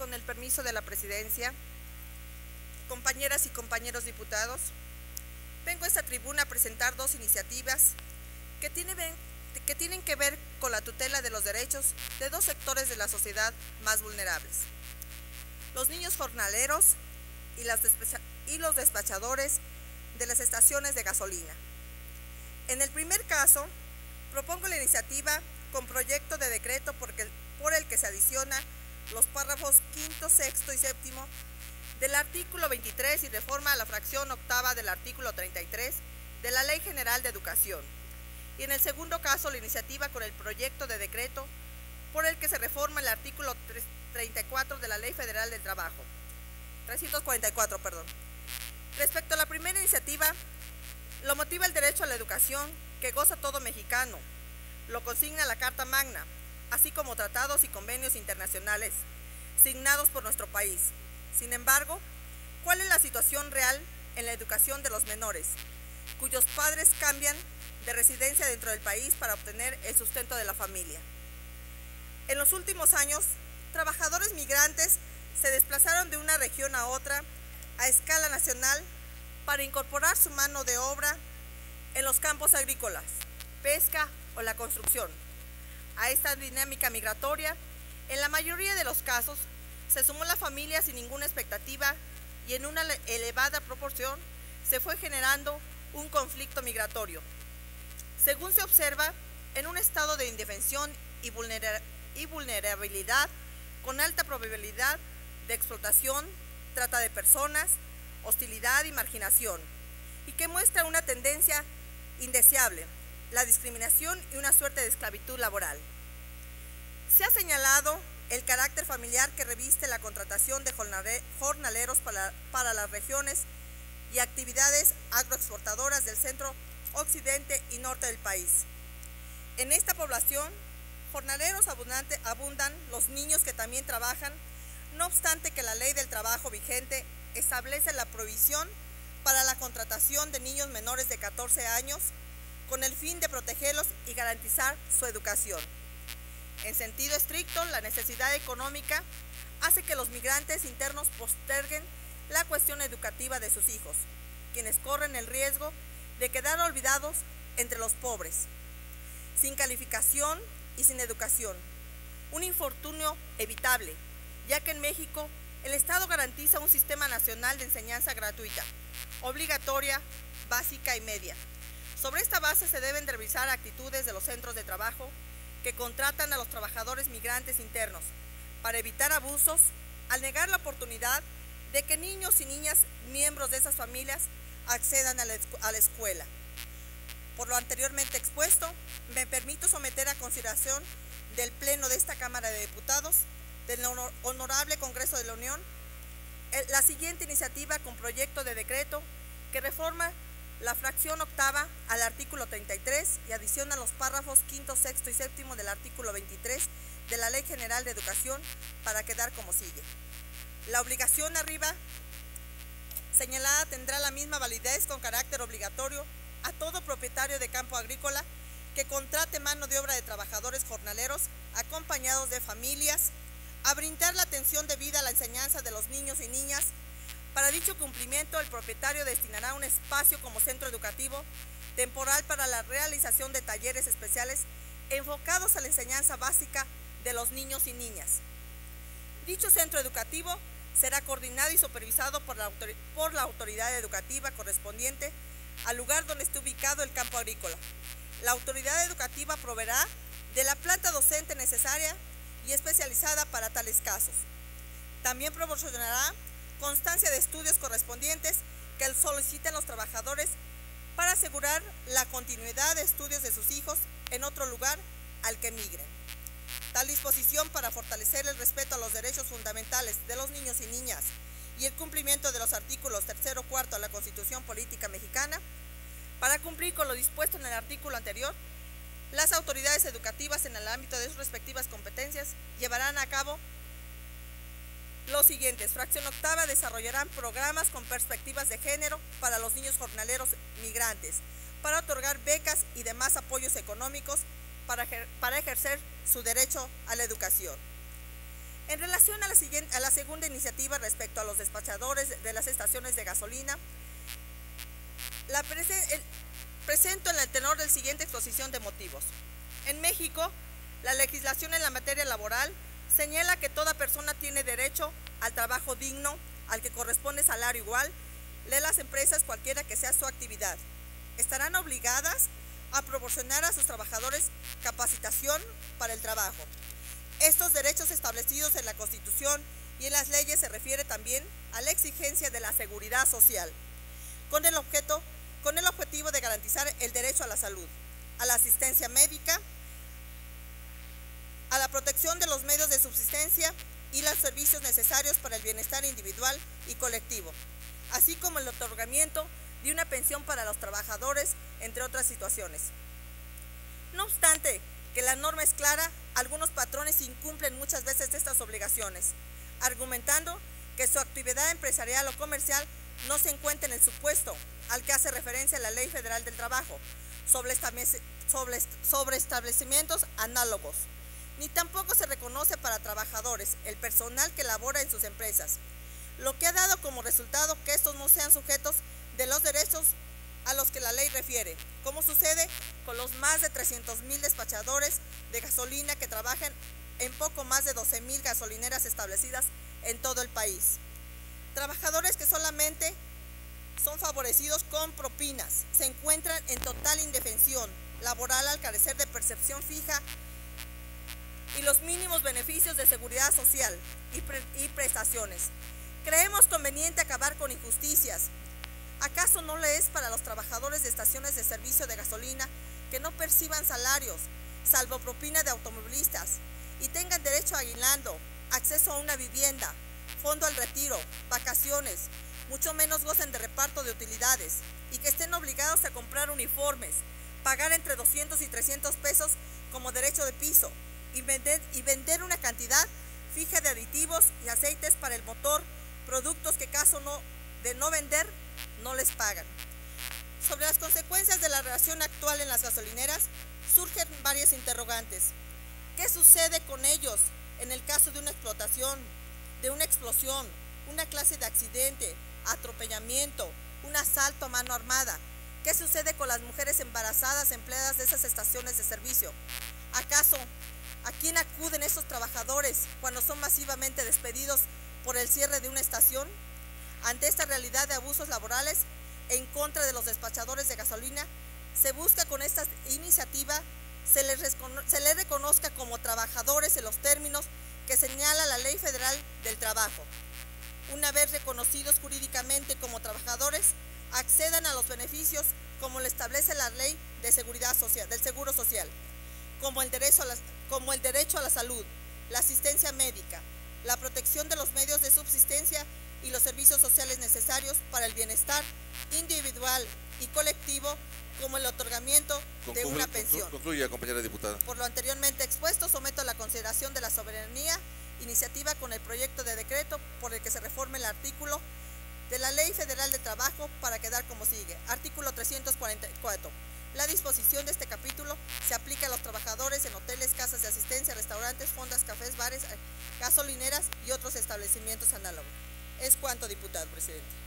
con el permiso de la presidencia, compañeras y compañeros diputados, vengo a esta tribuna a presentar dos iniciativas que tienen que ver con la tutela de los derechos de dos sectores de la sociedad más vulnerables: los niños jornaleros y los despachadores de las estaciones de gasolina. En el primer caso, propongo la iniciativa con proyecto de decreto por el que se adiciona los párrafos quinto, sexto y séptimo del artículo 23 y reforma a la fracción octava del artículo 33 de la Ley General de Educación. Y en el segundo caso, la iniciativa con el proyecto de decreto por el que se reforma el artículo 34 de la Ley Federal del Trabajo. 344, perdón. Respecto a la primera iniciativa, lo motiva el derecho a la educación que goza todo mexicano. Lo consigna la Carta Magna, así como tratados y convenios internacionales signados por nuestro país. Sin embargo, ¿cuál es la situación real en la educación de los menores, cuyos padres cambian de residencia dentro del país para obtener el sustento de la familia? En los últimos años, trabajadores migrantes se desplazaron de una región a otra a escala nacional para incorporar su mano de obra en los campos agrícolas, pesca o la construcción. A esta dinámica migratoria, en la mayoría de los casos, se sumó la familia sin ninguna expectativa y en una elevada proporción se fue generando un conflicto migratorio. Según se observa, en un estado de indefensión y vulnerabilidad, con alta probabilidad de explotación, trata de personas, hostilidad y marginación, y que muestra una tendencia indeseable, la discriminación y una suerte de esclavitud laboral. Se ha señalado el carácter familiar que reviste la contratación de jornaleros para las regiones y actividades agroexportadoras del centro, occidente y norte del país. En esta población, jornaleros abundan los niños que también trabajan, no obstante que la ley del trabajo vigente establece la prohibición para la contratación de niños menores de 14 años con el fin de protegerlos y garantizar su educación. En sentido estricto, la necesidad económica hace que los migrantes internos posterguen la cuestión educativa de sus hijos, quienes corren el riesgo de quedar olvidados entre los pobres, sin calificación y sin educación. Un infortunio evitable, ya que en México el Estado garantiza un sistema nacional de enseñanza gratuita, obligatoria, básica y media. Sobre esta base se deben revisar actitudes de los centros de trabajo que contratan a los trabajadores migrantes internos para evitar abusos al negar la oportunidad de que niños y niñas miembros de esas familias accedan a la escuela. Por lo anteriormente expuesto, me permito someter a consideración del Pleno de esta Cámara de Diputados del Honorable Congreso de la Unión la siguiente iniciativa con proyecto de decreto que reforma la fracción octava al artículo 33 y adiciona los párrafos quinto, sexto y séptimo del artículo 23 de la Ley General de Educación para quedar como sigue. La obligación arriba señalada tendrá la misma validez con carácter obligatorio a todo propietario de campo agrícola que contrate mano de obra de trabajadores jornaleros acompañados de familias a brindar la atención debida a la enseñanza de los niños y niñas. Para dicho cumplimiento, el propietario destinará un espacio como centro educativo temporal para la realización de talleres especiales enfocados a la enseñanza básica de los niños y niñas. Dicho centro educativo será coordinado y supervisado por la autoridad educativa correspondiente al lugar donde esté ubicado el campo agrícola. La autoridad educativa proveerá de la planta docente necesaria y especializada para tales casos. También proporcionará constancia de estudios correspondientes que soliciten los trabajadores para asegurar la continuidad de estudios de sus hijos en otro lugar al que migren. Tal disposición para fortalecer el respeto a los derechos fundamentales de los niños y niñas y el cumplimiento de los artículos 3, 4 de la Constitución Política Mexicana. Para cumplir con lo dispuesto en el artículo anterior, las autoridades educativas en el ámbito de sus respectivas competencias llevarán a cabo los siguientes. Fracción octava: desarrollarán programas con perspectivas de género para los niños jornaleros migrantes, para otorgar becas y demás apoyos económicos para ejercer su derecho a la educación. En relación a la segunda iniciativa respecto a los despachadores de las estaciones de gasolina, presento en el tenor del siguiente exposición de motivos. En México, la legislación en la materia laboral señala que toda persona tiene derecho al trabajo digno, al que corresponde salario igual, de las empresas cualquiera que sea su actividad. Estarán obligadas a proporcionar a sus trabajadores capacitación para el trabajo. Estos derechos establecidos en la Constitución y en las leyes se refiere también a la exigencia de la seguridad social, con el objetivo de garantizar el derecho a la salud, a la asistencia médica, a la protección de los medios de subsistencia y los servicios necesarios para el bienestar individual y colectivo, así como el otorgamiento de una pensión para los trabajadores, entre otras situaciones. No obstante que la norma es clara, algunos patrones incumplen muchas veces estas obligaciones, argumentando que su actividad empresarial o comercial no se encuentra en el supuesto al que hace referencia la Ley Federal del Trabajo sobre establecimientos análogos, ni tampoco se reconoce para trabajadores el personal que labora en sus empresas, lo que ha dado como resultado que estos no sean sujetos de los derechos a los que la ley refiere, como sucede con los más de 300,000 despachadores de gasolina que trabajan en poco más de 12,000 gasolineras establecidas en todo el país. Trabajadores que solamente son favorecidos con propinas, se encuentran en total indefensión laboral al carecer de percepción fija y los mínimos beneficios de seguridad social y prestaciones. Creemos conveniente acabar con injusticias. ¿Acaso no le es para los trabajadores de estaciones de servicio de gasolina que no perciban salarios, salvo propina de automovilistas, y tengan derecho a aguinaldo, acceso a una vivienda, fondo al retiro, vacaciones, mucho menos gocen de reparto de utilidades, y que estén obligados a comprar uniformes, pagar entre 200 y 300 pesos como derecho de piso, y vender una cantidad fija de aditivos y aceites para el motor, productos que caso de no vender, no les pagan? Sobre las consecuencias de la relación actual en las gasolineras, surgen varias interrogantes. ¿Qué sucede con ellos en el caso de una explotación, de una explosión, una clase de accidente, atropellamiento, un asalto a mano armada? ¿Qué sucede con las mujeres embarazadas empleadas de esas estaciones de servicio? ¿Acaso a quién acuden estos trabajadores cuando son masivamente despedidos por el cierre de una estación? Ante esta realidad de abusos laborales en contra de los despachadores de gasolina, se busca con esta iniciativa se les reconozca como trabajadores en los términos que señala la Ley Federal del Trabajo. Una vez reconocidos jurídicamente como trabajadores, accedan a los beneficios como lo establece la Ley de Seguridad Social, del Seguro Social, como el derecho a la salud, la asistencia médica, la protección de los medios de subsistencia y los servicios sociales necesarios para el bienestar individual y colectivo, como el otorgamiento de una pensión. Concluya, compañera diputada. Por lo anteriormente expuesto, someto a la consideración de la soberanía iniciativa con el proyecto de decreto por el que se reforme el artículo de la Ley Federal de Trabajo para quedar como sigue. Artículo 344. La disposición de este capítulo se aplica a los trabajadores en hoteles, casas de asistencia, restaurantes, fondas, cafés, bares, gasolineras y otros establecimientos análogos. Es cuanto, diputado presidente.